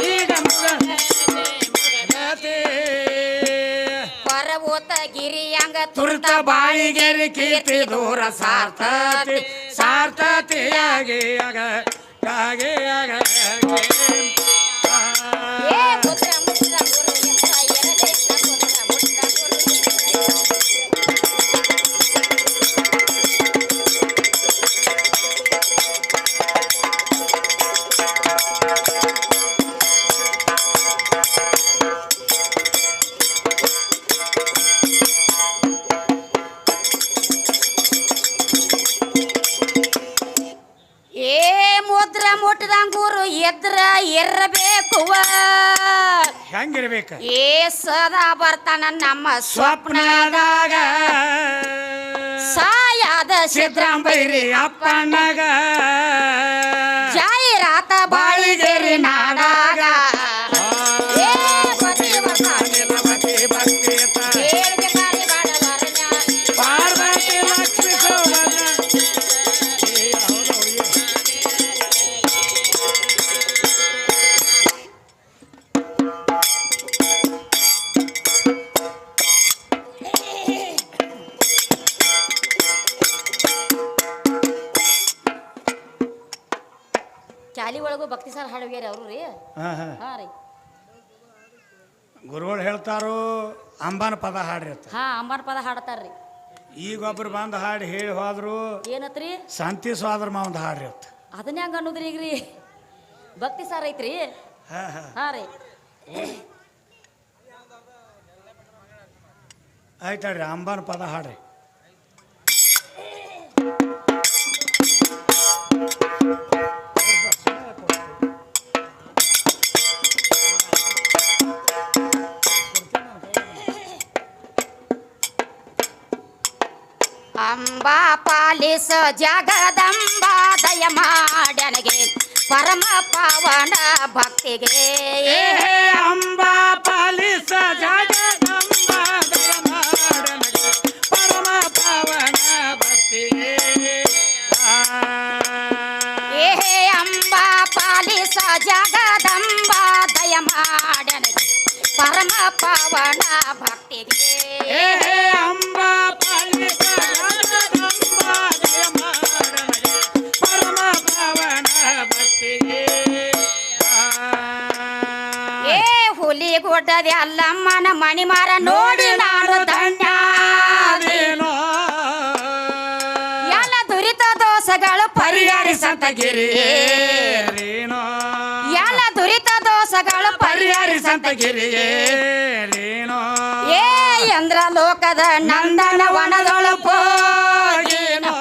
ಈಗ ಮುಗದತಿ ಪರ್ವತ ಗಿರಿ ಹಂಗ ತುರ್ತ ಬಾಯಿಗೆರಿ ಕೀರ್ತಿ ದೂರ ಸಾರ್ತತಿ ಸಾರ್ತತಿಯಾಗಿ ಏ ಮುದ್ರ ಮುದ್ರ ಗುರು ಎಂತ ಎನದೇಶ ಮುದ್ರ ಮುದ್ರ ಗುರು ಏ ಮುದ್ರ ಮುಟ್ಟದಂಗೂರು ಎದ್ರ ಇರಬೇಕುವ ಹೆಂಗಿರ್ಬೇಕ ಏ ಸದಾ ಬರ್ತಾನ ನಮ್ಮ ಸ್ವಪ್ನದಾಗ ಸಾಯಾದ ಸಿದ್ರಾಂಬೈರಿ ಅಪ್ಪಣ್ಣಗ ಜಾಹೀರಾತ ಬಾಳಿಗೆರಿ ನಾಡಾಗ ಏ ಪತಿ ಬರ್ತಾನೆ. ನಿಲವತಿ ಭಕ್ತಿ ಏಳ್ಗೆ ಗಾಡಿ ಬಾಡವರನ್ಯ. ಪಾರ್ವತಿ ಲಕ್ಷ್ಮಿ ಸೌಭಾಗ್ಯ ಚಾಲಿ ಒಳಗೂ ಭಕ್ತಿ ಸಾರ್ ಹಾಡುಗ್ಯಾರ ಅವರು ರೀ ಹಾ ಹಾ ಹಾ ರೀ ಗುರುಗಳು ಹೇಳ್ತಾರೋ ಅಂಬಾನ ಪದ ಹಾಡ್ರಿ ಅಂತ. ಹಾ ಅಂಬಾನ ಪದ ಹಾಡ್ತಾರ್ರಿ. ಈಗ ಒಬ್ರು ಬಂದು ಹಾಡಿ ಹೇಳಿ ಹೋದ್ರು ಏನತ್ರಿ ಶಾಂತಿ ಸ್ವಾದ್ರ ಮಾವಂದ ಹಾಡ್ರಿ ಅಂತ. ಅದನ್ನ ಹೆಂಗ ಅನ್ನೋದ್ರಿ ಈಗ್ರಿ ಭಕ್ತಿ ಸಾರ ಐತ್ರಿ. ಹಾ ಹಾ ಹಾ ರೀ ಆಯ್ತಾಡ್ರಿ ಅಂಬಾನ ಪದ ಹಾಡ್ರಿ. ಅಂಬಾ ಪಾಲಿಸ ಜಗದಂಬಾ ದಯ ಮಾಡನಗೆ ಪರಮ ಪಾವನ ಭಕ್ತಿಗೆ. ಅಂಬಾ ಪಾಲಿಸ ಜಗದಂಬಾ ದಯ ಮಾಡನಗೆ ಪರಮ ಪಾವನ ಭಕ್ತಿಗೆ. ಅಂಬಾ ಪಾಲಿಸ ಜಗದಂಬಾ ದಯ ಮಾಡನಗೆ ಪರಮ ಪಾವನ ಭಕ್ತಿಗೆ. ಅಂಬಾ ಪಾಲಿಸ ಜಗದಂಬಾ ದಯ ಮಾಡನಗೆ ಪರಮ ಪಾವನ ಭಕ್ತಿಗೆ. ಹುಲಿಗುಡ್ಡದ ಅಲ್ಲಮ್ಮನ ಮಣಿಮಾರ ನೋಡಿ ನಾನು ಧನ್ಯ. ಎಲ್ಲ ದುರಿತ ದೋಷಗಳು ಪರಿಹರಿಸಂತಗಿರಿ. ಎಲ್ಲ ದುರಿತ ದೋಷಗಳು ಪರಿಹರಿಸಂತಗಿರಿ. ಎಂದ್ರ ಲೋಕದ ನಂದನ ವನದೊಳು ಹೋಗೇನೋ.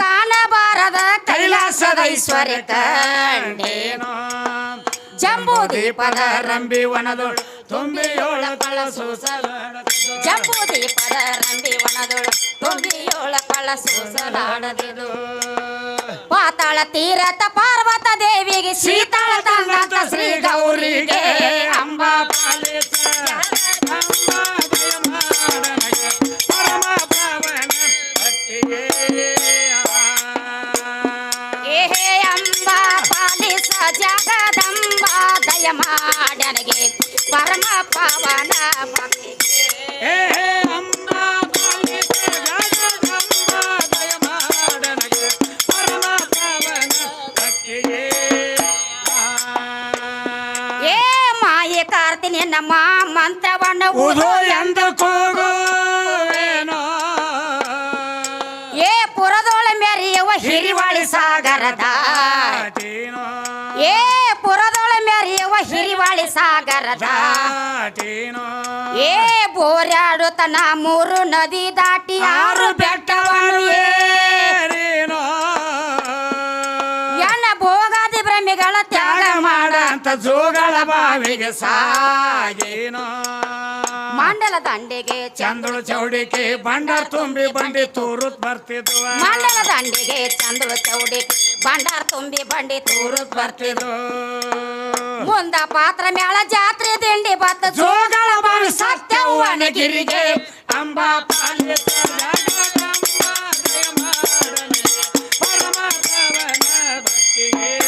ಕಾಣಬಾರದ ಕೈಲಾಸದ ಐಶ್ವರ್ಯ ಕಂಡೇನೋ. ಜಂಬೂ ದೀಪದ ರಂಬಿ ವನದೊಳು ತುಂಬಿಯೋಳ ಕಳಸು ಜಂಬೂ ದೀಪದ ರಂಬಿ ವನದೊಳು ತುಂಬಿಯೋಳ ಕಳಸೂಸಲಾಡದಿದು. ಪಾತಾಳ ತೀರಥ ಪಾರ್ವತ ದೇವಿಗೆ ಶೀತಳ ತಂದಂತ ಶ್ರೀ ಗೌರಿಗೆ. ಅಂಬಾ ಪಾಲಿಸ ಅಂಬಾ ದಯ ಮಾಡನಗೆ ಪರಮ ಪಾವನ ಭಕ್ತಿಗೆ. ಅಂಬಾ ಪಾಲಿಸ ಜಗದಂಬಾ ದಯ ಮಾಡನಗೆ ಪರಮ ಪಾವನ ಭಕ್ತಿಗೆ. ಅಂಬಾ ಪಾಲಿಸ ಜಗದಂಬಾ ದಯ ಮಾಡನಗೆ ಪರಮ ಪಾವನ ಭಕ್ತಿಗೆ. ಮಾಯೆ ಕಾರ್ತಿನಿ ನಮ್ಮ ಮಂತ್ರವನ್ನು ಉದೋ ಎಂದು ಕೂಗುವೇನೋ. ಪುರದೊಳ ಮೆರೆಯುವ ಹಿರಿವಾಳಿ ಸಾಗರದ. ಪುರದೊಳ ಮೆರೆಯುವ ಹಿರಿವಾಳಿ ಸಾಗರದ. ಬೋರ್ಯಾಡುತ್ತನ ಮೂರು ನದಿ ದಾಟಿ 6 ಬೆಟ್ಟವನ್ನು ಏರೇನೋ. ಎನ್ನ ಭೋಗಾದಿ ಭ್ರಮೆಗಳ ತ್ಯಾಗ ಮಾಡಂತ ಜೋಗಳ ಬಾವಿಗೆ ಸಾಗೇನೋ. ಮಂಡಲ ದಂಡೆಗೆ ಚಂದ್ರುಳು ಚೌಡಿಕೆ ಬಂಡಾರ ತುಂಬಿ ಬಂಡಿ ತೂರುತ್ ಬರ್ತಿದ್ವ. ಮಂಡಲ ದಂಡೆಗೆ ಚಂದ್ರುಳು ಚೌಡಿಕೆ ಬಂಡಾರ ತುಂಬಿ ಬಂಡಿ ತೂರುತ್ ಬರ್ತಿದ್ವು. ಮುಂದ ಪಾತ್ರ ಮೇಳ ಜಾತ್ರೆ ದಿಂಡಿ ಬತ್ತ ಜೋಗಳ ಬಾವಿ ಸತ್ಯವ್ವನಗಿರಿಗೆ. ಅಂಬಾ ಪಾಲಿಸ ಜಗದಂಬಾ ದಯ ಮಾಡನಗೆ ಪರಮ ಪಾವನ ಭಕ್ತಿಗೆ.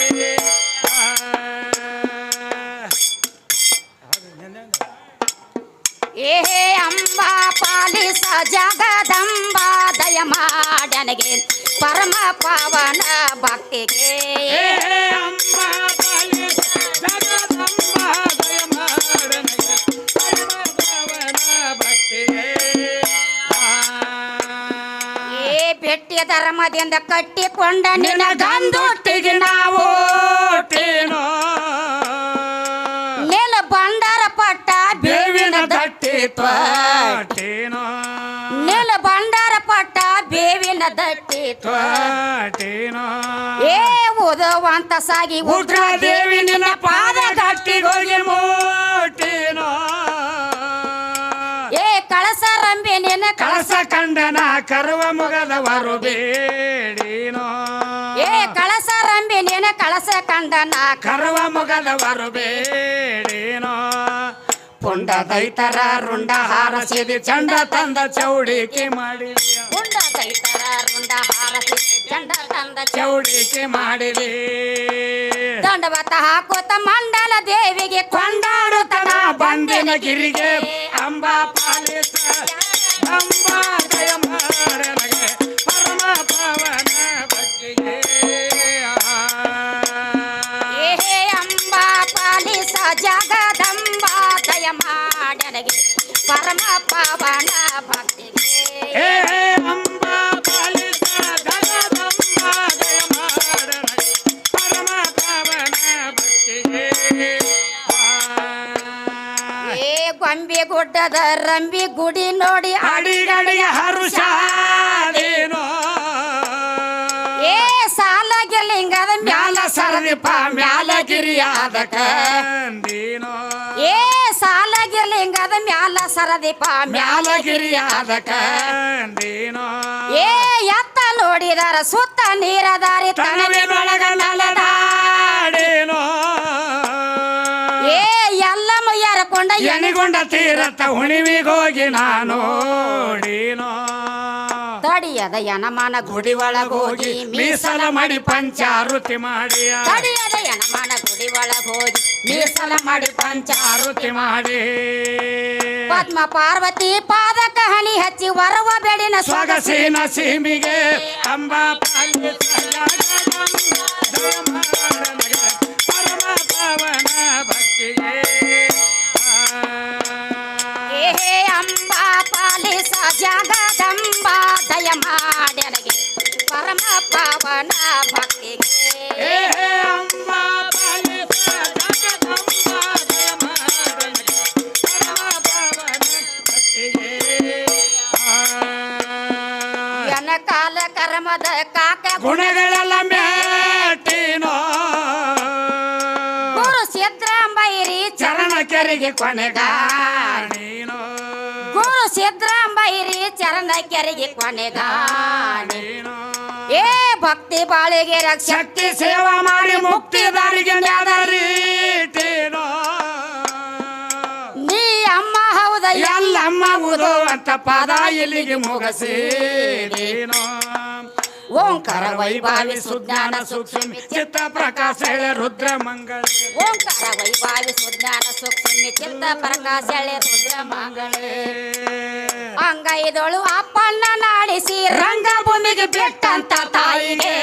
ಅಂಬಾ ಪಾಲಿಸ ಜಗದಂಬಾ ದಯ ಮಾಡನಗೆ ಪರಮ ಪಾವನ ಭಕ್ತಿಗೆ. ಅಂಬಾ ಪಾಲಿಸ ಜಗದಂಬಾ ದಯ ಮಾಡನಗೆ ಪರಮ ಪಾವನ ಭಕ್ತಿಗೆ. ಭೆಟ್ಟಿಯ ಧರ್ಮದಿಂದ ಕಟ್ಟಿಕೊಂಡ ನಿನ್ನ ಗಂದೊಟ್ಟಿಗೆ ನಾವು ಟೇನೋ. ನೆಲ ಬಂಡಾರ ಪಟ್ಟ ಬೇವಿನ ದಟ್ಟಿ ತ್ವಾಟೇನೋ. ನೆಲ ಬಂಡಾರ ಪಟ್ಟ ಬೇವಿನ ದಟ್ಟಿ ತ್ವಾಟೇನೋ. ಓದುವಂತ ಸಾಗಿ ಉಗ್ರ ದೇವಿ ನಿನ್ನ ಪಾದ ಗಟ್ಟಿಗೋಗಿ ಮೋಟೇನೋ. ಕಳಸ ರಂಬೆ ನಿನ್ನ ಕಳಸ ಕಂಡನ ಕರುವ ಮುಗದವರು ಬೇಡೇನೋ. ಕಳಸ ರಂಬೆ ನಿನ್ನ ಕಳಸ ಕಂಡನ ಕರುವ ಮುಗದವರು ಬೇಡೇನೋ. ಪುಂಡ ದೈತರ ರುಂಡ ಹಾರಸಿದಿ ಚಂಡ ತಂದ ಚೌಡಿಕೆ ಮಾಡಿದಿ. ಪುಂಡ ದೈತರ ರುಂಡ ಹಾರಸಿ ಚಂಡ ತಂದ ಚೌಡಿಕೆ ಮಾಡಿದಿ. ದಂಡವತ ಹಾಕೋತ ಮಂಡಲ ದೇವಿಗೆ ಕೊಂಡಾಡುತ್ತನ ಬಂದಿನ ಗಿರಿಗೆ. ಅಂಬಾ ಪಾಲಿಸ ಅಂಬಾ ದಯ ಮಾಡನಗೆ ಪರಮ ಪಾವನ ಭಕ್ತಿಗೆ. ಅಂಬಾ ಪಾಲಿಸ ಜಗದಂಬ ದಯ ಮಾಡನಗೆ ಪರಮ ಪಾವನ ಭಕ್ತಿಗೆ ಏ ಅಂಬಾ ಪಾಲಿಸ ಜಗದಂಬ ದಯ ಮಾಡನಗೆ ಪರಮ ಪಾವನ ಭಕ್ತಿಗೆ ಏ ಗೊಂಬೆ ಗುಡ್ಡದ ರಂಬಿ ಗುಡಿ ನೋಡಿ ಅಡಿಗಡಿಗೆ ಹರುಷಾದೇನೋ ಏ ಸಾಲಗಿರ್ಲಿಂಗದ ಮ್ಯಾಲ ಸರದಿಪ ಮ್ಯಾಲಗಿರಿಯಾದ ಕಂದೀನೋ ಏ ಸಾಲಗಿರ್ಲಿಂಗದ ಮ್ಯಾಲ ಸರದಿಪ ಮ್ಯಾಲಗಿರಿಯಾದ ಕಂದೀನೋ ಏ ಎತ್ತ ನೋಡಿದರ ಸುತ್ತ ನೀರದಾರಿ ತನವಿನೊಳಗ ನಲದಾಡೇನೋ ಏ ಎಲ್ಲ ಮುಯ್ಯರಕೊಂಡ ಎಣಿಗೊಂಡ ತೀರತ್ತ ಹುಣಿವಿಗೋಗಿ ನಾನು ನೋಡೀನೋ ತಡಿಯದ ಯನಮಾನ ಗುಡಿ ಒಳಗೋಗಿ ಮೀಸಲ ಮಾಡಿ ಪಂಚಾರುತಿ ಮಾಡಿ ತಡಿಯದ ಯನಮಾನ ಗುಡಿ ಒಳಗೋಗಿ ಮೀಸಲ ಮಾಡಿ ಪಂಚಾರುತಿ ಮಾಡಿ ಪದ್ಮ ಪಾರ್ವತಿ ಪಾದಕ ಹನಿ ಹಚ್ಚಿ ವರವ ಬೆಡಿನ ಸೊಗಸಿನ ಸೀಮಿಗೆ ಅಂಬಾ ಪಾಲಿಸ ಜಗದಂಬ ದಯ ಮಾಡನಗೆ ಪರಮ ಪಾವನ ಭಕ್ತಿಗೆ ಏ ಅಂಬಾ ಪಾಲಿಸ ಜಗದಂಬ ದಯ ಮಾಡನಗೆ ಪರಮ ಪಾವನ ಭಕ್ತಿಗೆ ಏ ಅಂಬಾ ಪಾಲಿಸ ಜಗದಂಬ ದಯ ಮಾಡನಗೆ ಪರಮ ಪಾವನ ಭಕ್ತಿಗೆ ಯನ ಕಾಲ ಕರ್ಮದ ಕಾಕ ಗುಣಗಳೆಲ್ಲ ಮೆಟ್ಟಿನೋ ಗುರು ಸಿದ್ರಾಂಬೈರಿ ಚರಣ ಕೆರೆಗೆ ಕೊನೆಗಾಣೀನೋ ಗುರು ಸಿದ್ರಾಂಬೈರಿ ಚರಣ ಕೆರೆಗೆ ಕೊನೆಗಾಣಿ ನೀನೋ ಏ ಭಕ್ತಿ ಬಾಳಿಗೆ ರಕ್ಷ ಶಕ್ತಿ ಸೇವಾ ಮಾಡಿ ಮುಕ್ತಿ ದಾರಿಗೆ ನ್ಯಾದರೀಟೇನೋ ನೀ ಅಮ್ಮ ಹೌದ ಎಲ್ಲಮ್ಮ ಉದೋ ಅಂತ ಪದ ಇಲ್ಲಿಗೆ ಮುಗಸೇನೋ ಓಂಕಾರ ವೈಭಾವಿ ಸುಜ್ಞಾನ ಸೂಕ್ಷ್ಮ ಚಿತ್ತ ಪ್ರಕಾಶ ಹೇಳ ರುದ್ರ ಮಂಗಳ ಓಂಕಾರ ವೈಭಾವಿ ಸುಜ್ಞಾನ ಸೂಕ್ಷ್ಮ ಚಿತ್ತ ಪ್ರಕಾಶ ರುದ್ರ ಮಂಗಳೇ ಅಂಗೈದೊಳು ಅಪ್ಪನ್ನ ನಾಡಿಸಿ ರಂಗಭೂಮಿಗೆ ಬಿಟ್ಟಂತ ತಾಯಿಗೆ